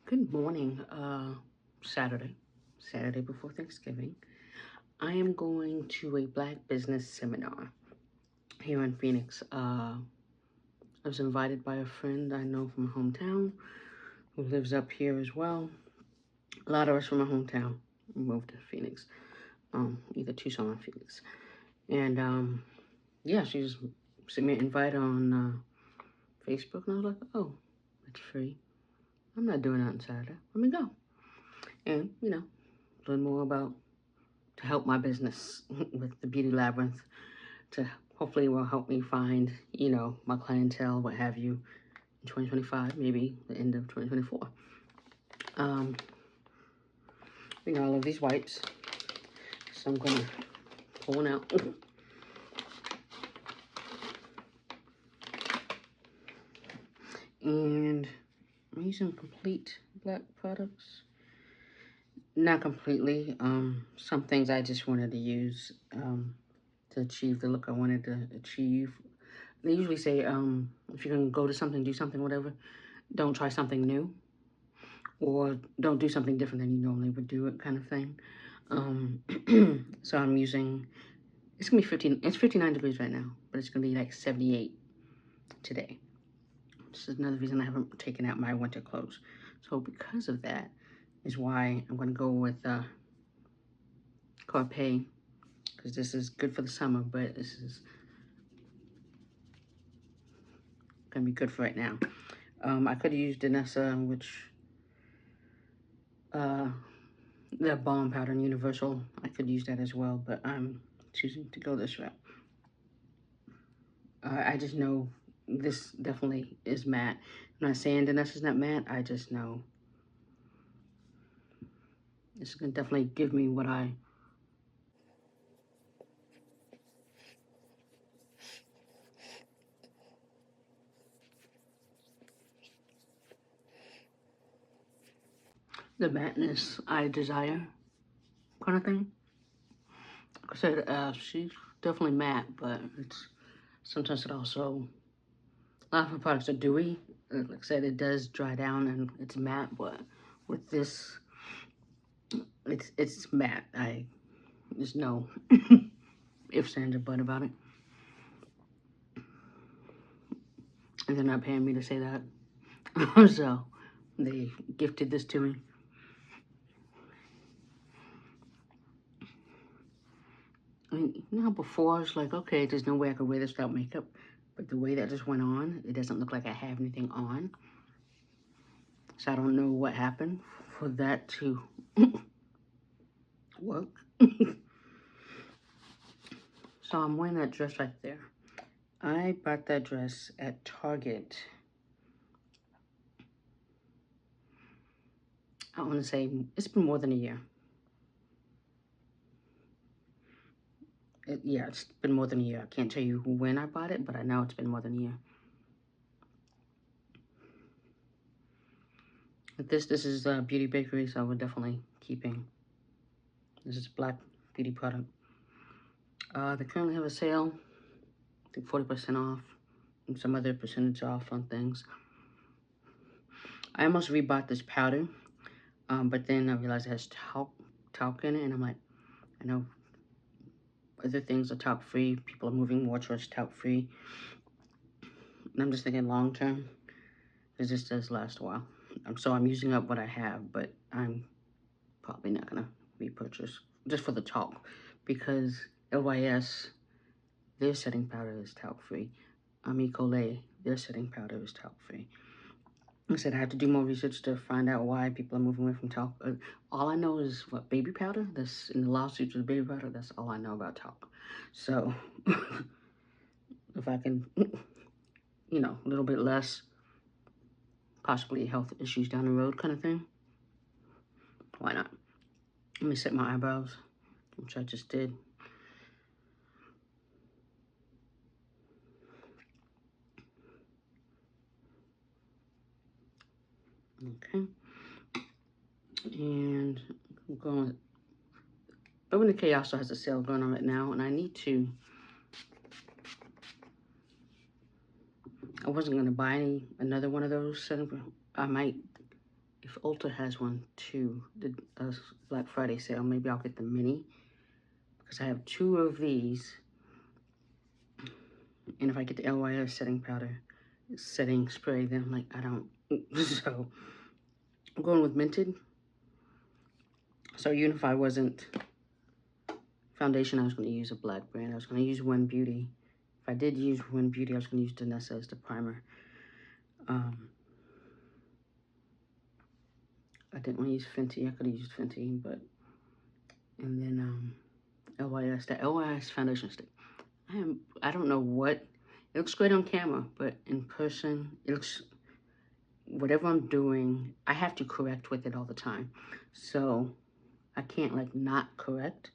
Good morning, Saturday before Thanksgiving. I am going to a Black business seminar here in Phoenix. I was invited by a friend I know from my hometown who lives up here as well. A lot of us from my hometown moved to Phoenix, either Tucson or Phoenix. And yeah, she just sent me an invite on Facebook, and I was like, oh, it's free. I'm not doing that on Saturday. Let me go. And, learn more about to help my business with the Beauty Labyrinth to hopefully will help me find, my clientele, what have you, in 2025, maybe the end of 2024. I love these wipes, so I'm gonna pull one out. And I'm using complete black products. Not completely. Some things I just wanted to use to achieve the look I wanted to achieve. They usually say, if you're gonna go to something, do something, whatever, don't try something new, or don't do something different than you normally would do it, kind of thing. So I'm using, it's gonna be it's 59 degrees right now, but it's gonna be like 78 today. This is another reason I haven't taken out my winter clothes. So because of that is why I'm gonna go with Carpe, because this is good for the summer, but this is gonna be good for right now. I could have used Danessa, which the balm powder in Universal. I could use that as well, but I'm choosing to go this route. I just know this definitely is matte. I'm not saying Danessa is not matte. I just know this is gonna definitely give me what I. The matteness I desire, kind of thing. Like I said, she's definitely matte, but it's sometimes it also, a lot of her products are dewy. Like I said, it does dry down and it's matte, but with this, it's matte. There's no ifs, ands, or buts about it. And they're not paying me to say that. So they gifted this to me. I mean, how before I was like, okay, there's no way I could wear this without makeup. But the way that just went on, it doesn't look like I have anything on. So I don't know what happened for that to work. So I'm wearing that dress right there. I bought that dress at Target. I want to say it's been more than a year. Yeah, it's been more than a year. I can't tell you when I bought it, but I know it's been more than a year. But this is Beauty Bakery, so we're definitely keeping. This is Black Beauty product. They currently have a sale, I think 40% off, and some other percentage off on things. I almost rebought this powder, but then I realized it has talc in it, and I'm like, I know other things are talc free. People are moving more towards talc free, and I'm just thinking long term, because this does last a while. So I'm using up what I have, but I'm probably not gonna repurchase just for the talc, because LYS, their setting powder is talc free. Colê, their setting powder is talc free. Like I said, I have to do more research to find out why people are moving away from talc. All I know is what baby powder. That's in the lawsuits with baby powder. That's all I know about talc. So if I can, a little bit less, possibly health issues down the road, kind of thing. Why not? Let me set my eyebrows, which I just did. Okay. And I'm going with Urban Decay also has a sale going on right now, and I need to. I wasn't going to buy another one of those. I might if Ulta has one too, the Black Friday sale, maybe I'll get the mini. Because I have 2 of these. And if I get the LYS setting powder, setting spray, then I'm like, I don't. So, I'm going with Mented. So even if I wasn't foundation, I was going to use a black brand. I was going to use One Beauty. If I did use One Beauty, I was going to use Danessa as the primer. I didn't want to use Fenty. I could have used Fenty, but... And then LYS, the LYS foundation stick. I don't know what... It looks great on camera, but in person, it looks... Whatever I'm doing, I have to correct with it all the time. So, I can't, like, not correct.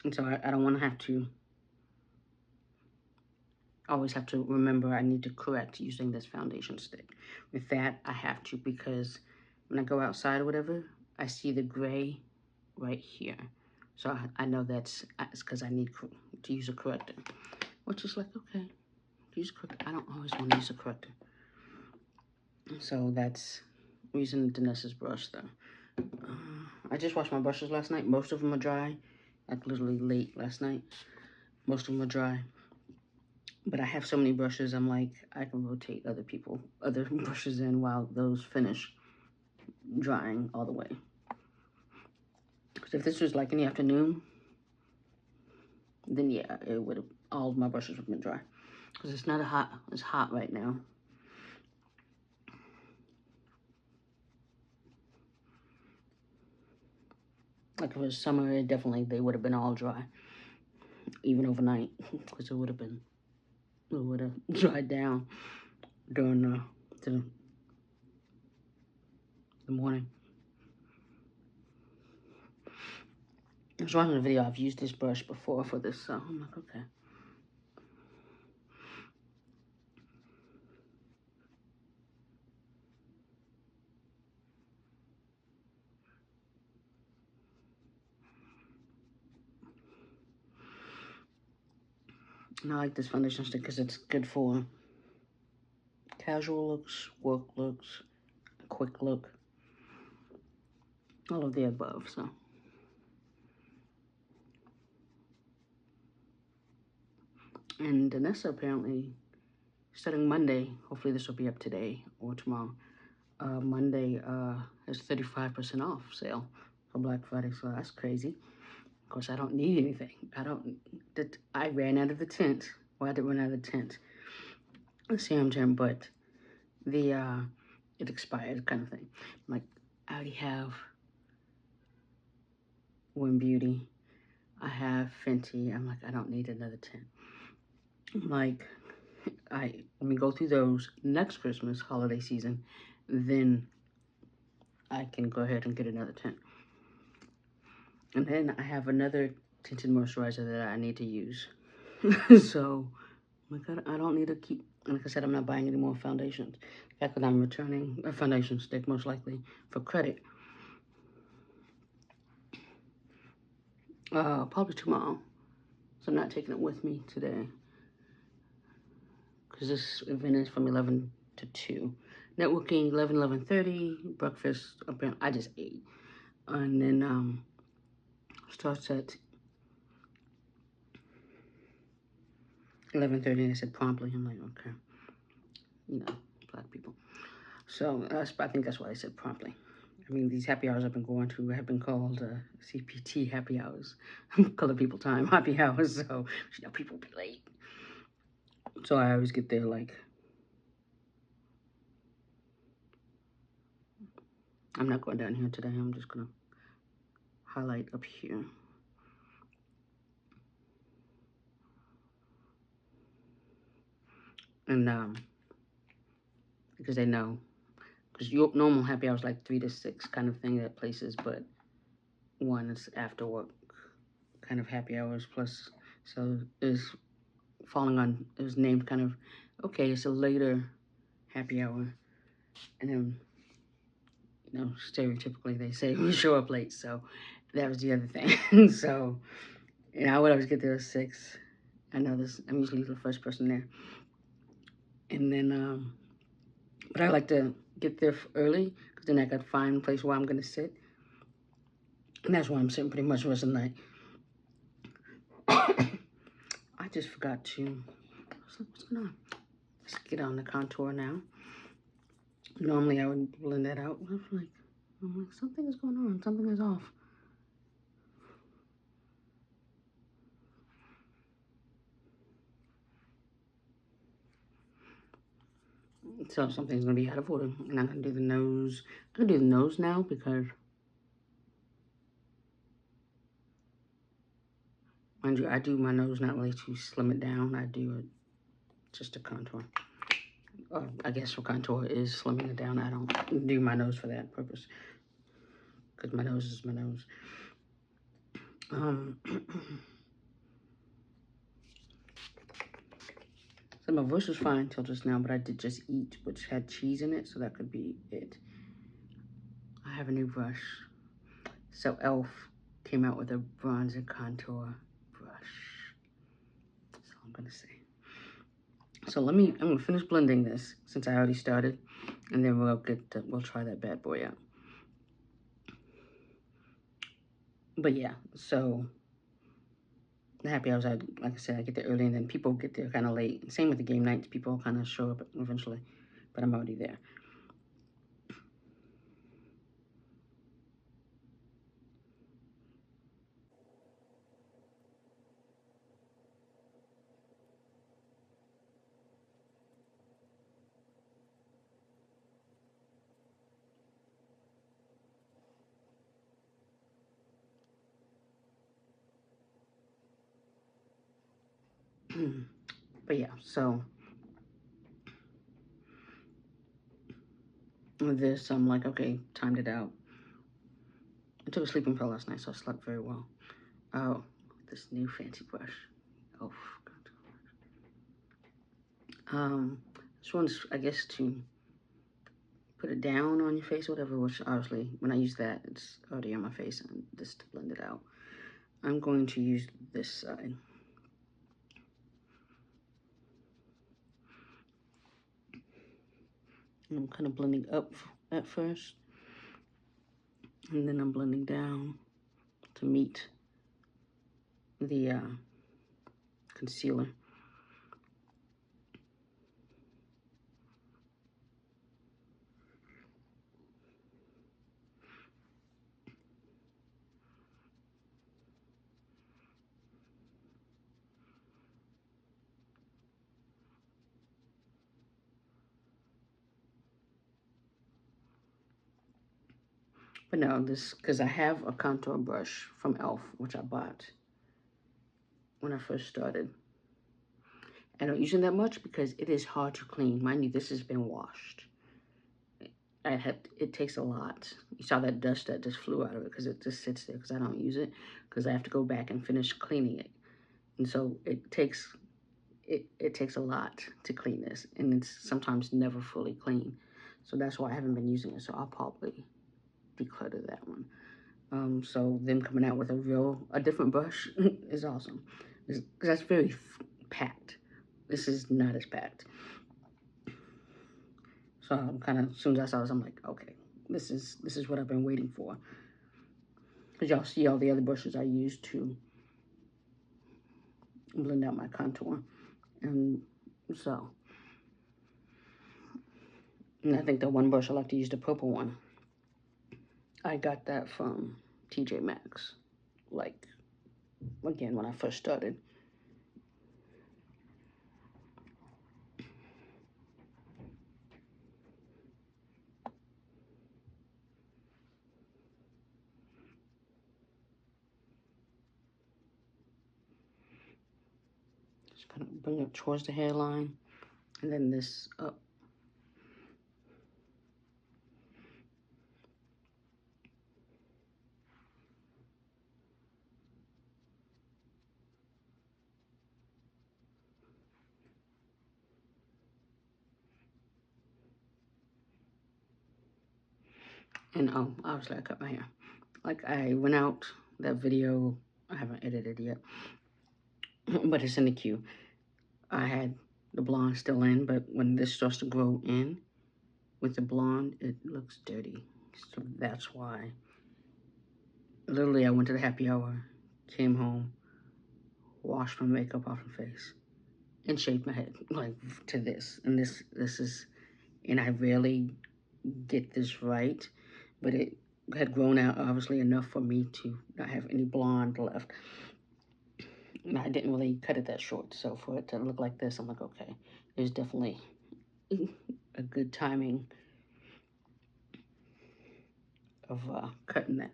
And so I don't want to have to... always have to remember I need to correct using this foundation stick. With that, I have to, because when I go outside or whatever, I see the gray right here. So I know it's because I need to use a corrector. Which is like, okay, use a corrector. I don't always want to use a corrector. So that's using Danessa's brush though. I just washed my brushes last night. Most of them are dry. Like literally late last night. Most of them are dry. But I have so many brushes, I'm like, I can rotate other brushes in while those finish drying all the way. Because if this was like in the afternoon, then yeah, it would have, all of my brushes would have been dry. Because it's not it's hot right now. Like if it was summer, they would have been all dry. Even overnight, because it would have dried down during the morning. I was watching a video, I've used this brush before for this, so I'm like, okay. And I like this foundation stick because it's good for casual looks, work looks, a quick look, all of the above, so. And Danessa apparently, starting Monday, hopefully this will be up today or tomorrow, Monday has 35% off sale for Black Friday, so that's crazy. Of course, I don't need anything. I ran out of the tint. Well, I did run out of the tint. Serum gem, but it expired kind of thing. I'm like, I already have One Beauty. I have Fenty. I'm like, I don't need another tint. I'm like, let me go through those next Christmas holiday season, then I can go ahead and get another tint. And then I have another tinted moisturizer that I need to use. So, like, I don't need to keep, like I said, I'm not buying any more foundations. In fact, that I'm returning a foundation stick, most likely, for credit. Probably tomorrow. So I'm not taking it with me today. Because this event is from 11 to 2. Networking, 11:30. Breakfast, I just ate. And then, starts at 11:30, and I said promptly. I'm like, okay. You know, Black people. So, I think that's why I said promptly. I mean, these happy hours I've been going to have been called CPT happy hours. Color people time happy hours. So, you know, people be late. So I always get there like, I'm not going down here today. I'm just going to highlight up here. And because they know. Because your normal happy hours like 3 to 6 kind of thing at places, but one is after work kind of happy hours plus. So it's falling on, it was named kind of, okay, it's a later happy hour. And then, you know, stereotypically they say we show up late. So that was the other thing. So, you know, I would always get there at 6. I know this, I'm usually the first person there. And then, but I like to get there early, because then I got to find a place where I'm going to sit. And that's why I'm sitting pretty much the rest of the night. I just forgot to, what's going on? Let's get on the contour now. Normally I would blend that out. I'm like, something is going on, something is off. So something's gonna be out of order. And I'm gonna do the nose. I'm gonna do the nose now because, mind you, I do my nose not really to slim it down. I do it just to contour. I guess for contour is slimming it down. I don't do my nose for that purpose, because my nose is my nose. So my voice was fine till just now, but I did just eat, which had cheese in it, so that could be it. I have a new brush. So e.l.f. came out with a bronzer contour brush. That's all I'm gonna say. So I'm gonna finish blending this since I already started, and then we'll try that bad boy out. But yeah, so the happy hours, like I said, I get there early, and then people get there kind of late. Same with the game nights, people kind of show up eventually, but I'm already there. But yeah, so with this, I'm like, okay, timed it out. I took a sleeping pill last night, so I slept very well. Oh, this new fancy brush. Oh, God. This one's, I guess, to put it down on your face, whatever, which obviously, when I use that, it's already on my face, and this to blend it out. I'm going to use this side. I'm kind of blending up at first, and then I'm blending down to meet the concealer. But no, this, because I have a contour brush from e.l.f., which I bought when I first started. I don't use it that much because it is hard to clean. Mind you, this has been washed. It takes a lot. You saw that dust that just flew out of it because it just sits there because I don't use it, because I have to go back and finish cleaning it. And so it takes a lot to clean this, and it's sometimes never fully clean. So that's why I haven't been using it. So I'll probably declutter that one. So them coming out with a different brush is awesome, because that's very packed. This is not as packed. So I'm kind of, as soon as I saw this, I'm like, okay, this is what I've been waiting for. Because y'all see all the other brushes I use to blend out my contour. And so, and I think the one brush I like to use, the purple one, I got that from TJ Maxx, like, again, when I first started. Just kind of bring it towards the hairline, and then this up. And obviously I cut my hair. Like, I went out, that video, I haven't edited yet, but it's in the queue. I had the blonde still in, but when this starts to grow in with the blonde, it looks dirty. So that's why. Literally, I went to the happy hour, came home, washed my makeup off my face, and shaved my head like to this. And this is, and I rarely get this right, but it had grown out obviously enough for me to not have any blonde left. And I didn't really cut it that short, so for it to look like this, I'm like, okay, there's definitely a good timing of cutting that.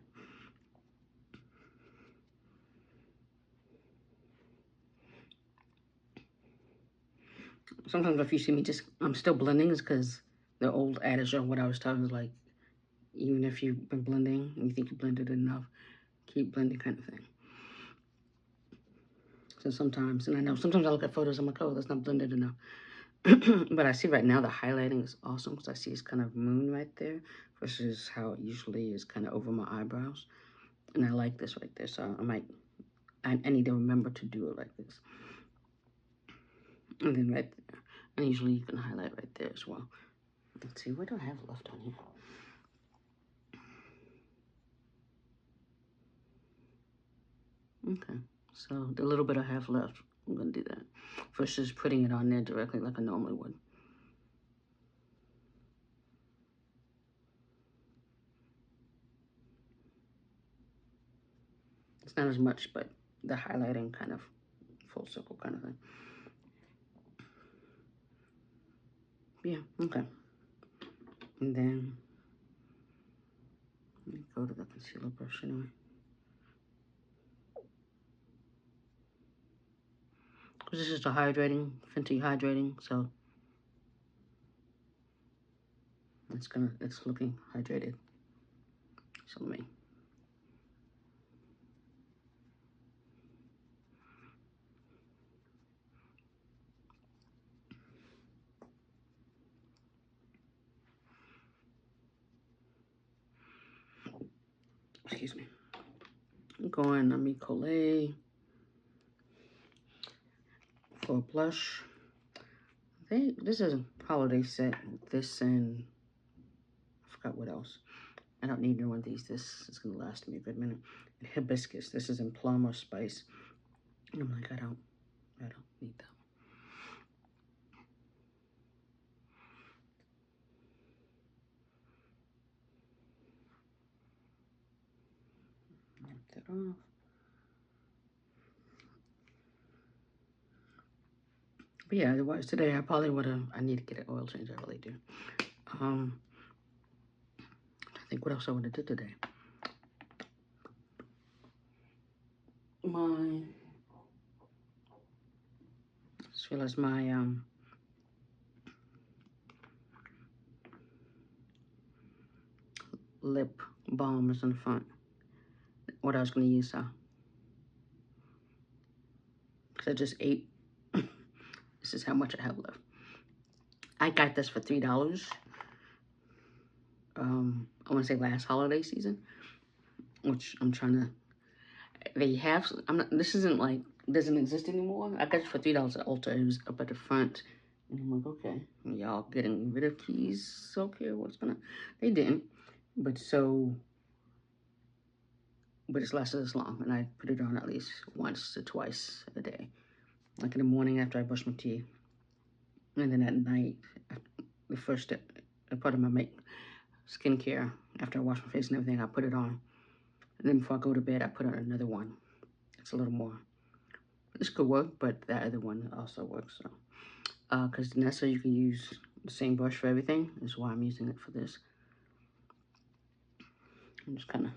Sometimes if you see me just, I'm still blending, is because the old adage of what I was talking is like, even if you've been blending and you think you blended enough, keep blending kind of thing. So sometimes, and I know sometimes I look at photos, I'm like, oh, that's not blended enough. But I see right now the highlighting is awesome because I see it's kind of moon right there versus how it usually is kind of over my eyebrows. And I like this right there, so I need to remember to do it like this. And then right there. And usually you can highlight right there as well. Let's see, what do I have left on here? Okay, so the little bit I have left, I'm gonna do that versus putting it on there directly like I normally would. It's not as much, but the highlighting kind of full circle kind of thing. Yeah, okay. And then let me go to the concealer brush anyway. Because this is the hydrating, Fenty hydrating, so it's looking hydrated. So let me. Excuse me. I'm going on Colê for a blush. This is a holiday set. This and I forgot what else. I don't need one of these. This is gonna last me a good minute. And hibiscus. This is in plum or spice. And I'm like, I don't need that. Wipe that off. But yeah, otherwise today I probably would have. I need to get an oil change. I really do. I think what else I would have did today. Just realized my lip balm is in the front. What I was gonna use, because I just ate. This is how much I have left. I got this for $3. I want to say last holiday season, which I'm trying to. They have. I'm not. This isn't like doesn't exist anymore. I got it for $3 at Ulta. It was up at the front, and I'm like, okay, y'all getting rid of keys? Okay, what's gonna? They didn't, but so. But it's lasted this long, and I put it on at least once to twice a day, like in the morning after I brush my teeth, and then at night, the first step, a part of my skincare after I wash my face and everything, I put it on. And then before I go to bed, I put on another one. It's a little more. This could work, but that other one also works. So, because that's so you can use the same brush for everything. Is why I'm using it for this. I'm just kind of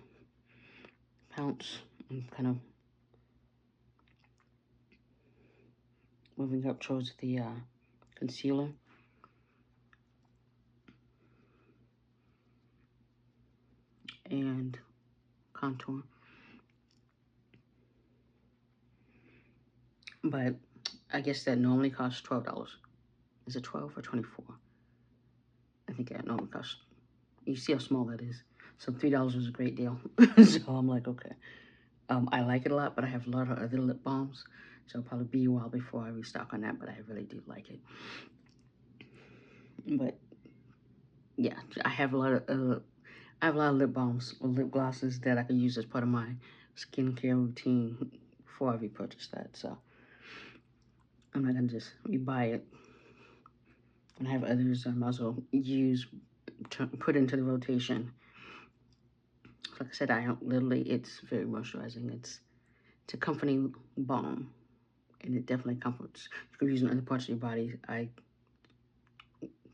pounce and kind of moving up towards the concealer. And contour. But I guess that normally costs $12. Is it 12 or 24? I think that normally costs. You see how small that is. So $3 is a great deal. So I'm like, okay. I like it a lot, but I have a lot of other lip balms So it'll probably be a while before I restock on that, but I really do like it. But yeah, I have a lot of lip balms or lip glosses that I can use as part of my skincare routine before I repurchase that. So I'm not gonna just rebuy it. And I have others I might as well use, put into the rotation. Like I said, it's very moisturizing. It's a comforting balm, and it definitely comforts. You can use it on other parts of your body.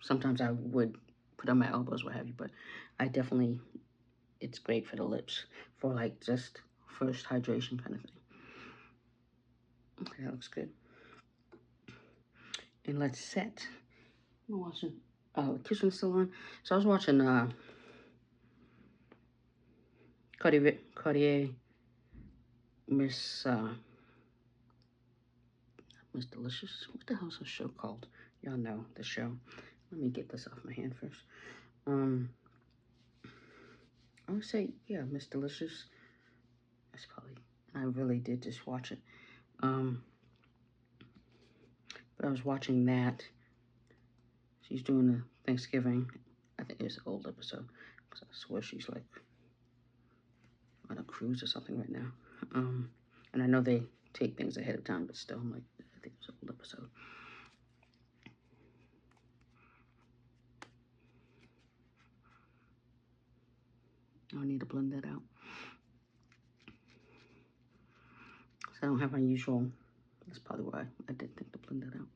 Sometimes I would put on my elbows, what have you, but it's great for the lips, for like just first hydration kind of thing. Okay, that looks good. And let's set. I'm watching, the kitchen's still on. So I was watching Cartier Miss Delicious. What the hell's the show called? Y'all know the show. Let me get this off my hand first. I would say, yeah, Miss Delicious. That's probably, I really did just watch it. But I was watching that. She's doing the Thanksgiving. I think it's an old episode, because I swear she's like on a cruise or something right now. And I know they take things ahead of time, but still, I'm like, I think it's an old episode. I need to blend that out. So I don't have my usual, that's probably why I didn't think to blend that out.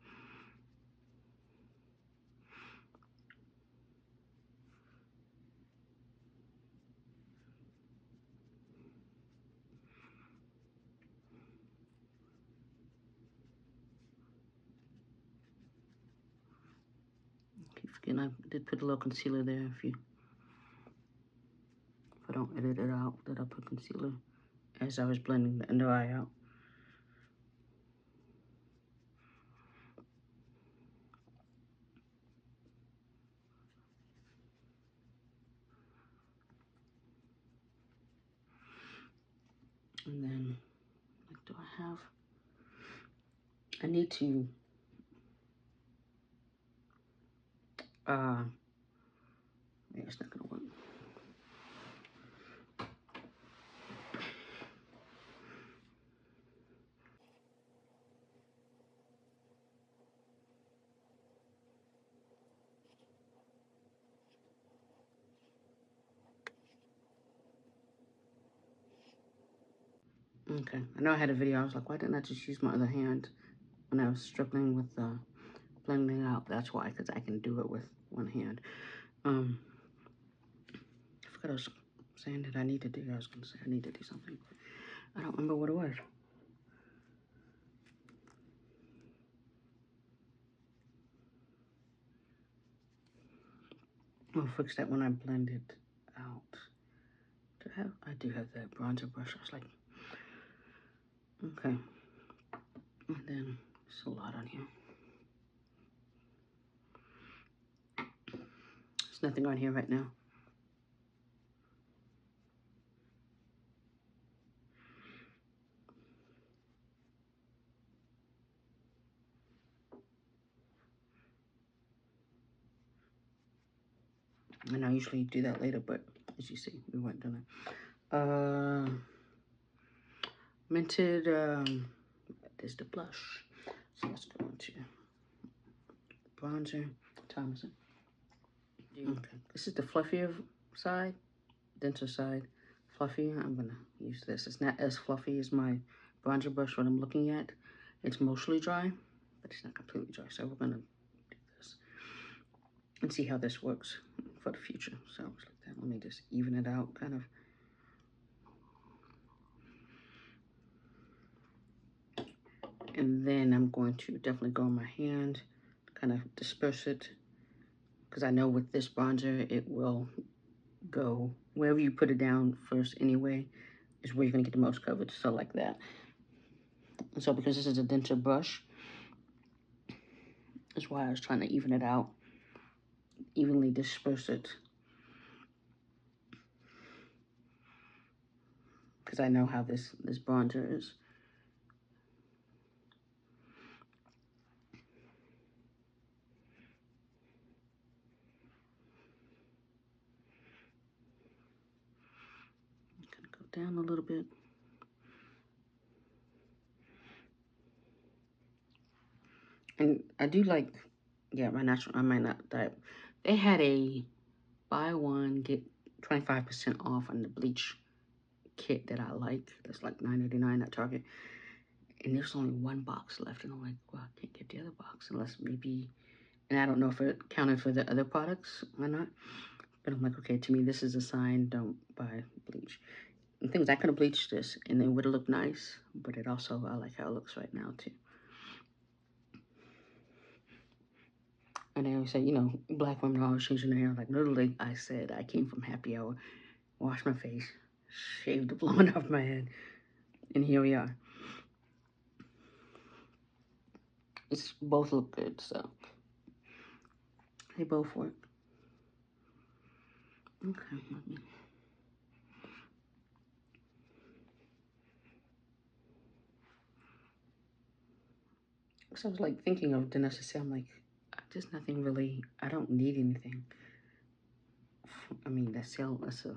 I keep forgetting I did put a little concealer there. If I don't edit it out, that I put concealer as I was blending the under eye out. And then, what do I have? I need to, yeah, it's not gonna work. Okay, I know I had a video, I was like, why didn't I just use my other hand when I was struggling with blending out? That's why, because I can do it with one hand. I forgot I was saying that I need to do, I was gonna say I need to do something, but I don't remember what it was. I'll fix that when I blend it out. I do have that bronzer brush. I was like, okay. And then there's a lot on here. There's nothing on here right now. And I usually do that later, but as you see, we weren't doing it. Mented, there's the blush. So let's go into bronzer. What time is it? Okay, this is the fluffier side, denser side. Fluffy, I'm gonna use this. It's not as fluffy as my bronzer brush, what I'm looking at. It's mostly dry, but it's not completely dry. So we're gonna do this and see how this works for the future. So like that. Let me just even it out, kind of. And then I'm going to definitely go on my hand, kind of disperse it, because I know with this bronzer, it will go wherever you put it down first anyway, is where you're gonna get the most coverage, so like that. And so because this is a denser brush, that's why I was trying to even it out, evenly disperse it. Because I know how this bronzer is. down a little bit. And I do like, yeah, my natural, I might not, that they had a buy one, get 25% off on the bleach kit that I like. That's like $9.89 at Target. And there's only one box left. And I'm like, well, I can't get the other box unless maybe, and I don't know if it counted for the other products or not. But I'm like, okay, to me, this is a sign, don't buy bleach. And things, I could have bleached this and it would have looked nice, but it also, I like how it looks right now too. And they always say, you know, black women are always changing their hair. Like, literally, I said, I came from happy hour, washed my face, shaved the blonde off my head, and here we are. It's both look good, so they both work. Okay, let me. So I was like thinking of the necessary. I'm like, there's nothing really. I don't need anything. I mean, that sale, that's a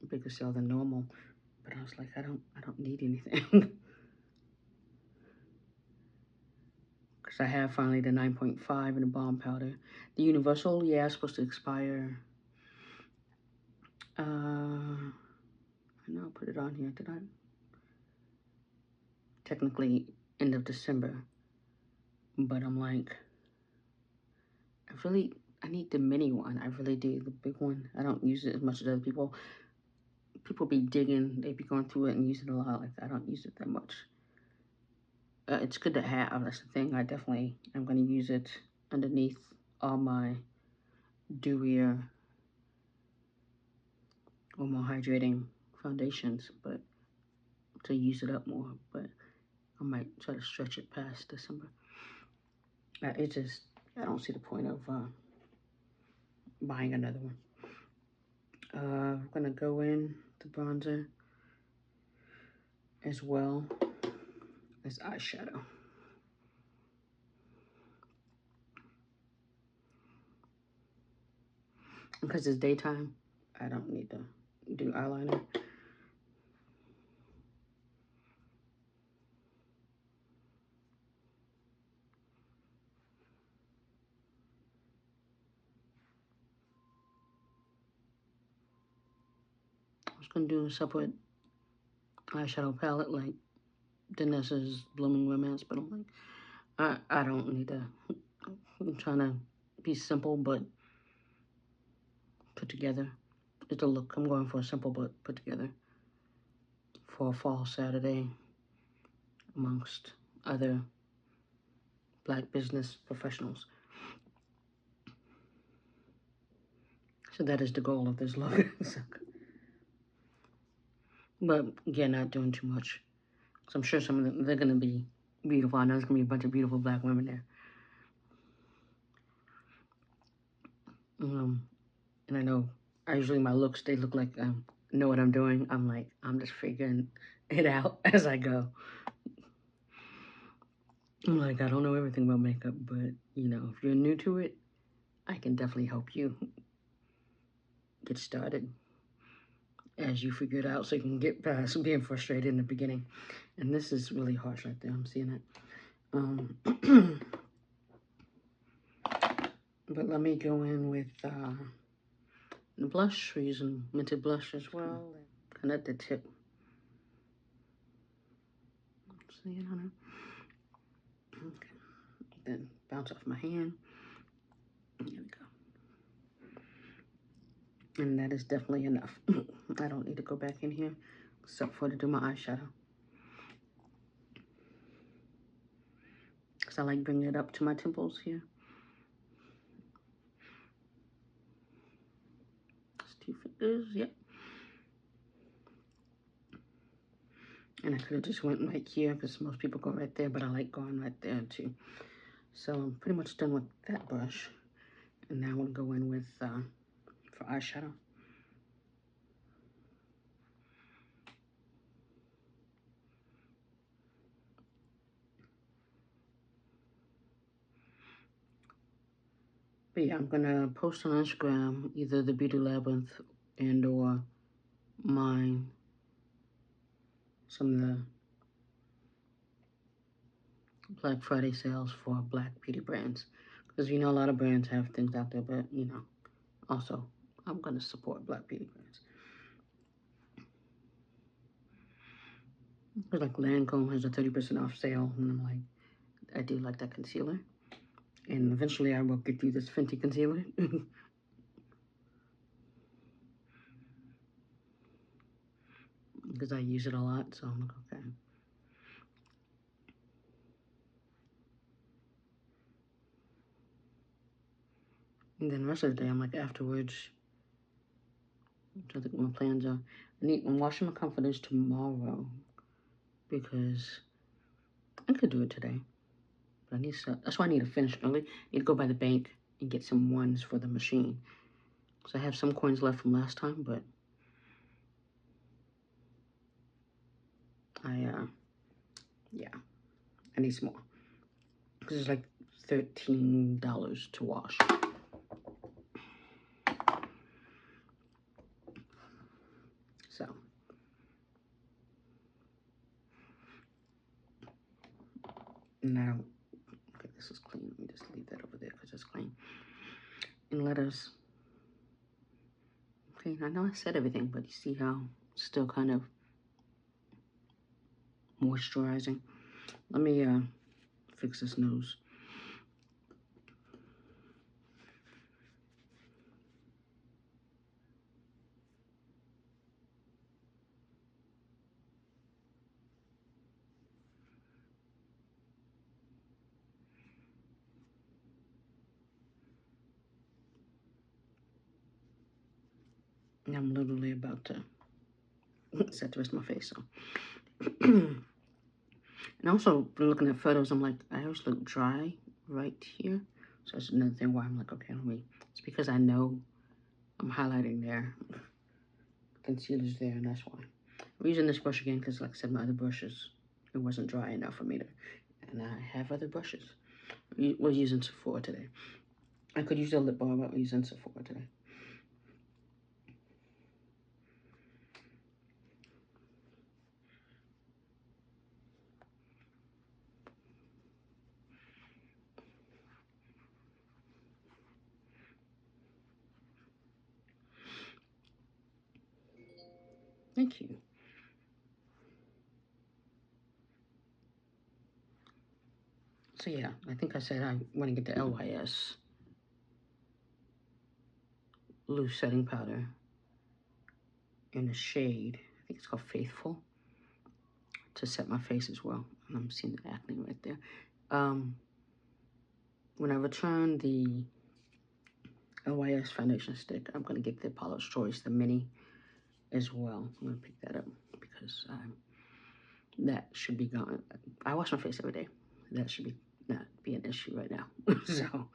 bigger sale than normal. But I was like, I don't need anything. Because I have finally the 9.5 and the balm powder. The universal, yeah, it's supposed to expire. I know I put it on here, did I? Technically end of December. But I'm like, I need the mini one. I really do, the big one. I don't use it as much as other people. People be digging, they be going through it and using it a lot. Like, I don't use it that much. It's good to have, that's the thing. I definitely am going to use it underneath all my dewier or more hydrating foundations, but to use it up more. But I might try to stretch it past December. It just, I don't see the point of buying another one. I'm gonna go in the bronzer as well as eyeshadow. Because it's daytime, I don't need to do eyeliner. I was gonna do a separate eyeshadow palette like Dennis's Blooming Romance, but I'm like, I don't need to. I'm trying to be simple but put together. It's a look. I'm going for a simple but put together for a fall Saturday amongst other black business professionals. So that is the goal of this look. But again, not doing too much. So I'm sure some of them, they're going to be beautiful. I know there's going to be a bunch of beautiful black women there. And I know, usually my looks, they look like I know what I'm doing. I'm like, I'm just figuring it out as I go. I'm like, I don't know everything about makeup, but, you know, if you're new to it, I can definitely help you get started as you figure it out so you can get past being frustrated in the beginning. And this is really harsh right there. I'm seeing it. But let me go in with the blush. We're using Mented blush as well. Kind of at the tip. See it on her. Okay. Then bounce off my hand. There we go. And that is definitely enough. I don't need to go back in here except for to do my eyeshadow. Because I like bringing it up to my temples here. Just 2 fingers, yep. And I could have just went right here because most people go right there, but I like going right there too. So I'm pretty much done with that brush. And now I'm going to go in with, for eyeshadow. But yeah, I'm going to post on Instagram either the Beauty Labyrinth and or mine some of the Black Friday sales for Black beauty brands. Because you know a lot of brands have things out there, but you know, also I'm gonna support Black beauty brands. Because like Lancome has a 30% off sale, and I'm like, I do like that concealer. And eventually I will get through this Fenty concealer. Because I use it a lot, so I'm like, okay. And then the rest of the day, I'm like, afterwards, I think my plans are, I'm washing my confidence tomorrow, because I could do it today. But I need to, that's why I need to finish early. I need to go by the bank and get some ones for the machine. Because I have some coins left from last time, but yeah, I need some more. Because it's like $13 to wash. So. Now, okay, this is clean. Let me just leave that over there because it's clean. And let us, okay, I know I said everything, but you see how it's still kind of moisturizing. Let me fix this nose. And I'm literally about to set the rest of my face, so. And also, when looking at photos, I'm like, I always look dry right here. So that's another thing why I'm like, okay, it's because I know I'm highlighting there. Concealer's there, and that's why. I'm using this brush again because, like I said, my other brushes, it wasn't dry enough for me to, and I have other brushes. We're using Sephora today. I could use a lip balm, but we're using Sephora today. Thank you. So yeah, I think I said I want to get the LYS loose setting powder in the shade, I think it's called Faithful, to set my face as well. And I'm seeing the acne right there. When I return the LYS foundation stick, I'm going to get the Apollo's Choice, the mini, as well. I'm going to pick that up because that should be gone. I wash my face every day. That should not be an issue right now. So.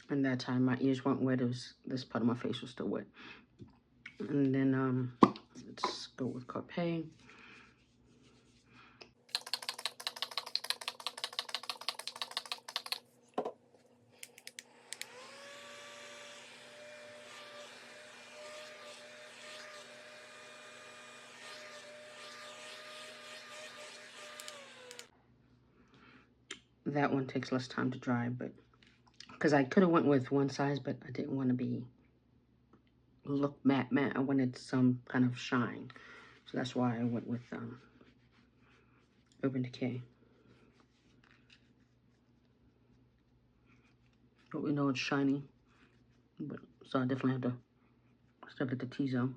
And that time my ears weren't wet, this part of my face was still wet. And then let's go with Carpe. That one takes less time to dry, but because I could have went with one size, but I didn't want to look matte. I wanted some kind of shine, so that's why I went with Urban Decay. But we know it's shiny, but so I definitely have to start at the T-zone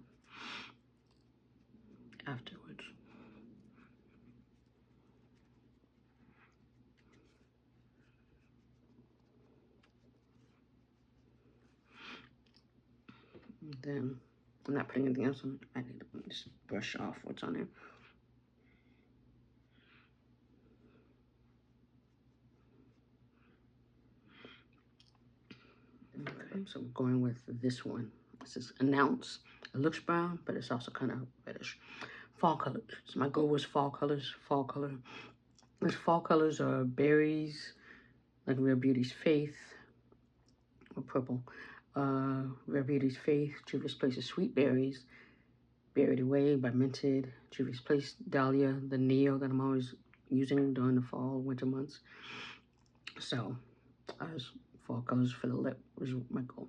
afterwards. And then I'm not putting anything else on. I need to just brush off what's on there. so I'm going with this one. This is an ounce. It looks brown, but it's also kind of reddish. Fall colors. So my goal was fall colors. Fall color. These fall colors are berries, like Rare Beauty's Faith, or purple. Rare Beauty's Faith, Juvia's Place of Sweet Berries, Buried Away by Mented, Juvia's Place, Dahlia, the Neo that I'm always using during the fall, winter months. So, fall colors for the lip was my goal.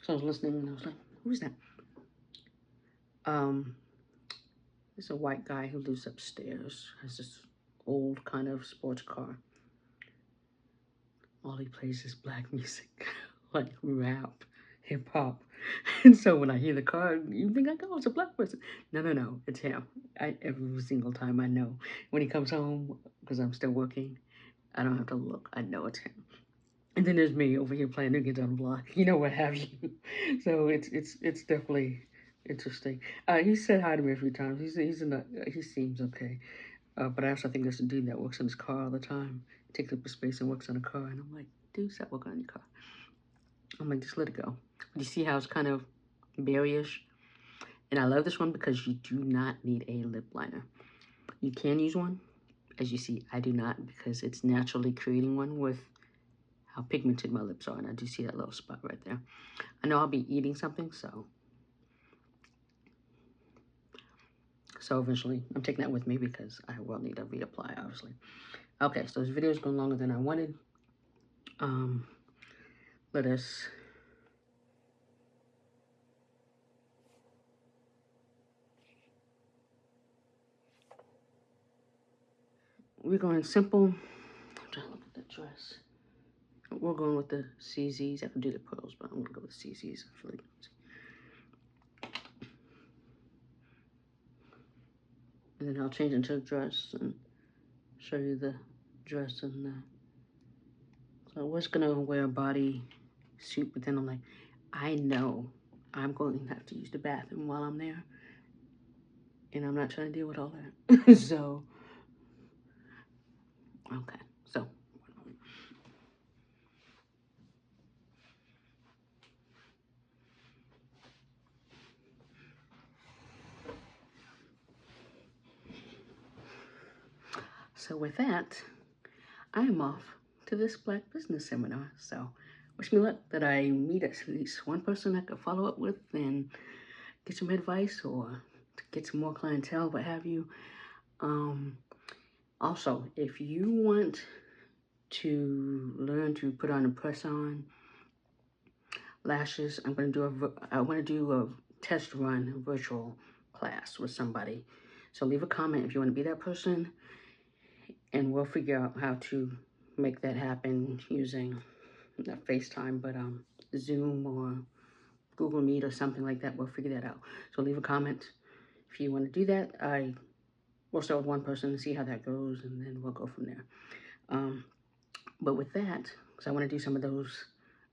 So I was listening and I was like, who's that? It's a white guy who lives upstairs. Has this old kind of sports car. All he plays is black music, like rap, hip hop. And so when I hear the car, you think like, oh, it's a black person. No, it's him. Every single time I know. When he comes home, because I'm still working, I don't have to look. I know it's him. And then there's me over here playing New Kids on the Block, you know, what have you. So it's definitely interesting. He said hi to me a few times. He seems okay. But I also think there's a dude that works on his car all the time. Takes up the space and works on a car. And I'm like, dude, stop working on your car. I'm like, just let it go. But you see how it's kind of berryish? And I love this one because you do not need a lip liner. You can use one. As you see, I do not because it's naturally creating one with how pigmented my lips are. And I do see that little spot right there. I know I'll be eating something, so eventually I'm taking that with me because I will need to reapply, obviously. Okay, so this video is going longer than I wanted. Let us we're going simple. I'm trying to look at the dress. We're going with the CZs. I could do the pearls, but I'm gonna go with CZs. I feel like and then I'll change into a dress and show you the dress and the. So I was gonna wear a body suit, but then I'm like, I know I'm going to have to use the bathroom while I'm there, and I'm not trying to deal with all that. So, okay, so. So with that, I am off to this Black Business Seminar. So wish me luck that I meet at least one person I could follow up with and get some advice or to get some more clientele, what have you. Also, if you want to learn to put on a press-on lashes, I want to do a test run virtual class with somebody. So leave a comment if you want to be that person, and we'll figure out how to make that happen using not FaceTime, but Zoom or Google Meet or something like that. We'll figure that out. So leave a comment if you want to do that. We'll start with one person and see how that goes, and then we'll go from there. But with that, because I want to do some of those,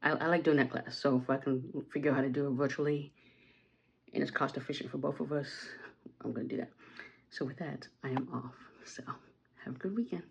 I like doing that class. So if I can figure out how to do it virtually and it's cost efficient for both of us, I'm going to do that. So with that, I am off. So have a good weekend.